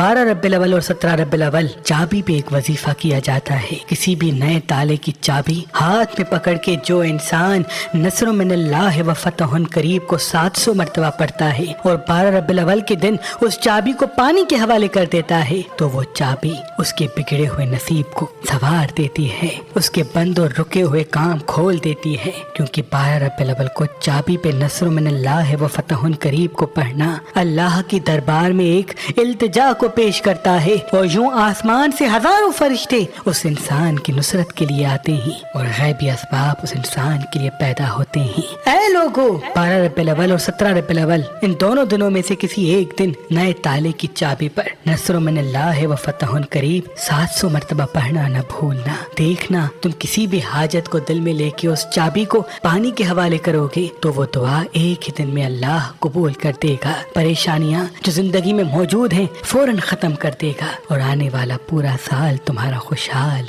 12 रब्बिल अव्वल और 17 रब्बिल अव्वल चाबी पे एक वजीफा किया जाता है। किसी भी नए ताले की चाबी हाथ में पकड़ के जो इंसान नस्र मिनल्लाह व फतहुन करीब को 700 मरतबा पढ़ता है और 12 रब्बिल अव्वल के दिन उस चाबी को पानी के हवाले कर देता है तो वो चाबी उसके बिगड़े हुए नसीब को संवार देती है, उसके बंद और रुके हुए काम खोल देती है। क्योंकि 12 रब्बिल अव्वल को चाबी पे नस्र मिनल्लाह व फतहुन करीब को पढ़ना अल्लाह की दरबार में एक इल्तिजा को पेश करता है और यूं आसमान से हजारों फरिश्ते उस इंसान की नुसरत के लिए आते हैं और गैबी असबाब उस इंसान के लिए पैदा होते हैं। ऐ लोगों, 12 रब्बिल अव्वल और 17 रब्बिल अव्वल इन दोनों दिनों में से किसी एक दिन नए ताले की चाबी पर नस्र मिनल्लाह व फतहुन करीब 700 मरतबा पढ़ना न भूलना। देखना, तुम किसी भी हाजत को दिल में लेके उस चाबी को पानी के हवाले करोगे तो वो दुआ एक ही दिन में अल्लाह कबूल कर देगा। परेशानियां जो जिंदगी में मौजूद हैं फौरन खत्म कर देगा और आने वाला पूरा साल तुम्हारा खुशहाल